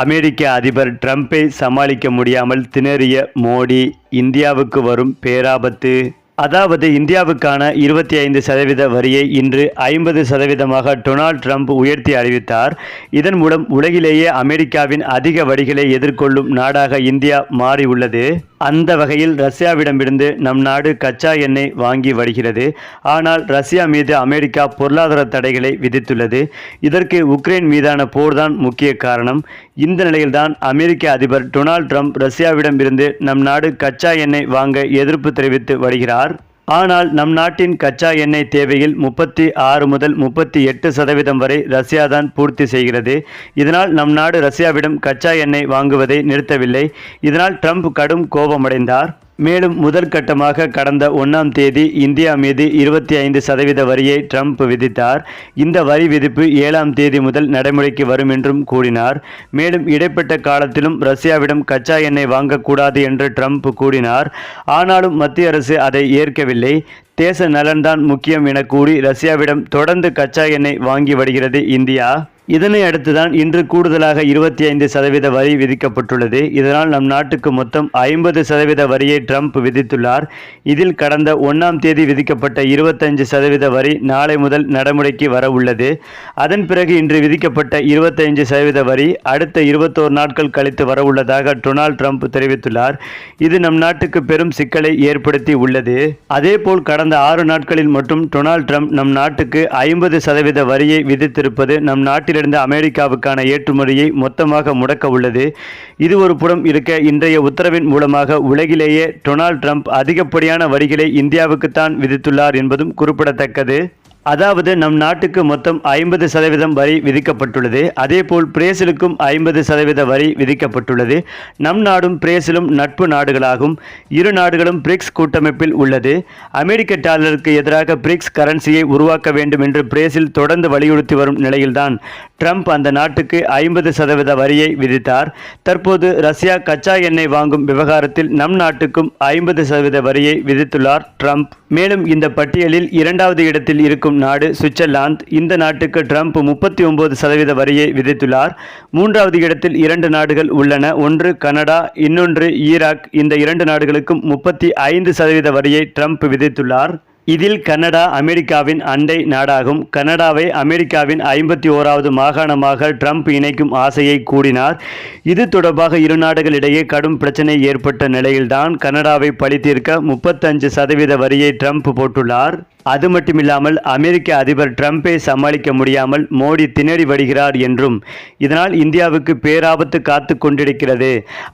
அமெரிக்க அதிபர் ட்ரம்பை சமாளிக்க முடியாமல் திணறிய மோடி, இந்தியாவுக்கு வரும் பேராபத்து. அதாவது இந்தியாவுக்கான 25% வரியை இன்று 50%மாக டொனால்ட் ட்ரம்ப் உயர்த்தி அறிவித்தார். இதன் மூலம் உலகிலேயே அமெரிக்காவின் அதிக வரிகளை எதிர்கொள்ளும் நாடாக இந்தியா மாறியுள்ளது. அந்த வகையில் ரஷ்யாவிடமிருந்து நம் நாடு கச்சா எண்ணெய் வாங்கி வருகிறது. ஆனால் ரஷ்யா மீது அமெரிக்கா பொருளாதார தடைகளை விதித்துள்ளது. இதற்கு உக்ரைன் மீதான போர்தான் முக்கிய காரணம். இந்த நிலையில்தான் அமெரிக்க அதிபர் டொனால்ட் ட்ரம்ப் ரஷ்யாவிடமிருந்து நம் நாடு கச்சா எண்ணெய் வாங்க எதிர்ப்பு தெரிவித்து வருகிறார். ஆனால் நம் நாட்டின் கச்சா எண்ணெய் தேவையில் 36 முதல் 38% வரை ரஷ்யாதான் பூர்த்தி செய்கிறது. இதனால் நம் நாடு ரஷ்யாவிடம் கச்சா எண்ணெய் வாங்குவதை நிறுத்தவில்லை. இதனால் ட்ரம்ப் கடும் கோபமடைந்தார். மேலும் முதல் கட்டமாக கடந்த 1ஆம் தேதி இந்தியா மீது 25% வரியை ட்ரம்ப் விதித்தார். இந்த வரி விதிப்பு 7ஆம் தேதி முதல் நடைமுறைக்கு வரும் என்றும் கூறினார். மேலும் இடைப்பட்ட காலத்திலும் ரஷ்யாவிடம் கச்சா எண்ணெய் வாங்கக்கூடாது என்று ட்ரம்ப் கூறினார். ஆனாலும் மத்திய அரசு அதை ஏற்கவில்லை. தேச நலன்தான் முக்கியம் என கூறி ரஷ்யாவிடம் தொடர்ந்து கச்சா எண்ணெய் வாங்கி வருகிறது இந்தியா. இதனை அடுத்துதான் இன்று கூடுதலாக 25% வரி விதிக்கப்பட்டுள்ளது. இதனால் நம் நாட்டுக்கு மொத்தம் 50% வரியை ட்ரம்ப் விதித்துள்ளார். இதில் கடந்த 1ஆம் தேதி விதிக்கப்பட்ட 25% வரி நாளை முதல் நடைமுறைக்கு வர உள்ளது. அதன் பிறகு இன்று விதிக்கப்பட்ட 25% வரி அடுத்த 21 நாட்கள் கழித்து வர உள்ளதாக டொனால்ட் ட்ரம்ப் தெரிவித்துள்ளார். இது நம் நாட்டுக்கு பெரும் சிக்கலை ஏற்படுத்தி உள்ளது. அதேபோல் கடந்த 6 நாட்களில் மட்டும் டொனால்ட் ட்ரம்ப் நம் நாட்டுக்கு 50% வரியை விதித்திருப்பது நம் நாட்டில் அமெரிக்காவுக்கான ஏற்றுமதியை மொத்தமாக முடக்க உள்ளது. இது ஒரு புறம் இருக்க, இன்றைய உத்தரவின் மூலமாக உலகிலேயே டொனால்ட் ட்ரம்ப் அதிகப்படியான வரிகளை இந்தியாவுக்குத்தான் விதித்துள்ளார் என்பதும் குறிப்பிடத்தக்கது. அதாவது நம் நாட்டுக்கு மொத்தம் 50% வரி விதிக்கப்பட்டுள்ளது. அதேபோல் பிரேசிலுக்கும் 50% வரி விதிக்கப்பட்டுள்ளது. நம் நாடும் பிரேசிலும் நட்பு நாடுகளாகும். இரு நாடுகளும் பிரிக்ஸ் கூட்டமைப்பில் உள்ளது. அமெரிக்க டாலருக்கு எதிராக பிரிக்ஸ் கரன்சியை உருவாக்க வேண்டும் என்று பிரேசில் தொடர்ந்து வலியுறுத்தி வரும் நிலையில்தான் ட்ரம்ப் அந்த நாட்டுக்கு 50% வரியை விதித்தார். தற்போது ரஷ்யா கச்சா எண்ணெய் வாங்கும் விவகாரத்தில் நம் நாட்டுக்கும் 50% வரியை விதித்துள்ளார் ட்ரம்ப். மேலும் இந்த பட்டியலில் 2வது இடத்தில் இருக்கும் நாடு சுவிட்சர்லாந்து. இந்த நாட்டுக்கு ட்ரம்ப் 39% வரியை விதித்துள்ளார். 3வது இடத்தில் 2 நாடுகள் உள்ளன. ஒன்று கனடா, இன்னொன்று ஈராக். இந்த 2 நாடுகளுக்கும் 35% வரியை ட்ரம்ப் விதித்துள்ளார். இதில் கனடா அமெரிக்காவின் அண்டை நாடாகும். கனடாவை அமெரிக்காவின் 51வது மாகாணமாக ட்ரம்ப் இணைக்கும் ஆசையை கூறினார். இது தொடர்பாக இரு நாடுகளிடையே கடும் பிரச்சனை ஏற்பட்ட நிலையில்தான் கனடாவை பழி தீர்க்க 35% வரியை ட்ரம்ப் போட்டுள்ளார். அது மட்டுமில்லாமல் அமெரிக்க அதிபர் ட்ரம்பை சமாளிக்க முடியாமல் மோடி திணறி வருகிறார் என்றும், இதனால் இந்தியாவுக்கு பேராபத்து காத்து கொண்டிருக்கிறது,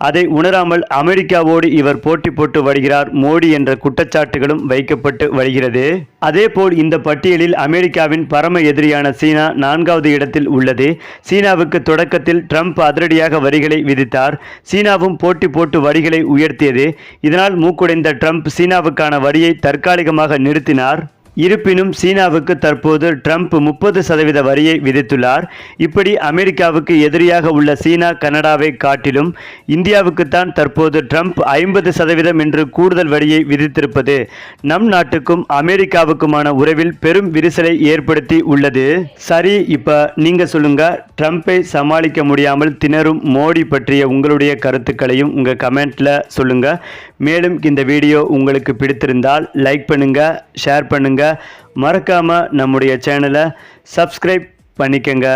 அதை உணராமல் அமெரிக்காவோடு இவர் போட்டி போட்டு வருகிறார் மோடி என்ற குற்றச்சாட்டுகளும் வைக்கப்பட்டு வருகிறது. அதேபோல் இந்த பட்டியலில் அமெரிக்காவின் பரம எதிரியான சீனா 4வது இடத்தில் உள்ளது. சீனாவுக்கு தொடக்கத்தில் ட்ரம்ப் அதிரடியாக வரிகளை விதித்தார். சீனாவும் போட்டி போட்டு வரிகளை உயர்த்தியது. இதனால் மூக்குடைந்த ட்ரம்ப் சீனாவுக்கான வரியை தற்காலிகமாக நிறுத்தினார். இருப்பினும் சீனாவுக்கு தற்போது ட்ரம்ப் 30% வரியை விதித்துள்ளார். இப்படி அமெரிக்காவுக்கு எதிரியாக உள்ள சீனா, கனடாவை காட்டிலும் இந்தியாவுக்குத்தான் தற்போது ட்ரம்ப் 50% என்று கூடுதல் வரியை விதித்திருப்பது நம் நாட்டுக்கும் அமெரிக்காவுக்குமான உறவில் பெரும் விரிசலை ஏற்படுத்தி உள்ளது. சரி, இப்ப நீங்க சொல்லுங்க, ட்ரம்பை சமாளிக்க முடியாமல் திணறும் மோடி பற்றிய உங்களுடைய கருத்துக்களையும் உங்க கமெண்ட்ல சொல்லுங்க. மேலும் இந்த வீடியோ உங்களுக்கு பிடித்திருந்தால் லைக் பண்ணுங்க, ஷேர் பண்ணுங்க. மறக்காம நம்முடைய சேனலை சப்ஸ்கிரைப் பண்ணிக்கங்க.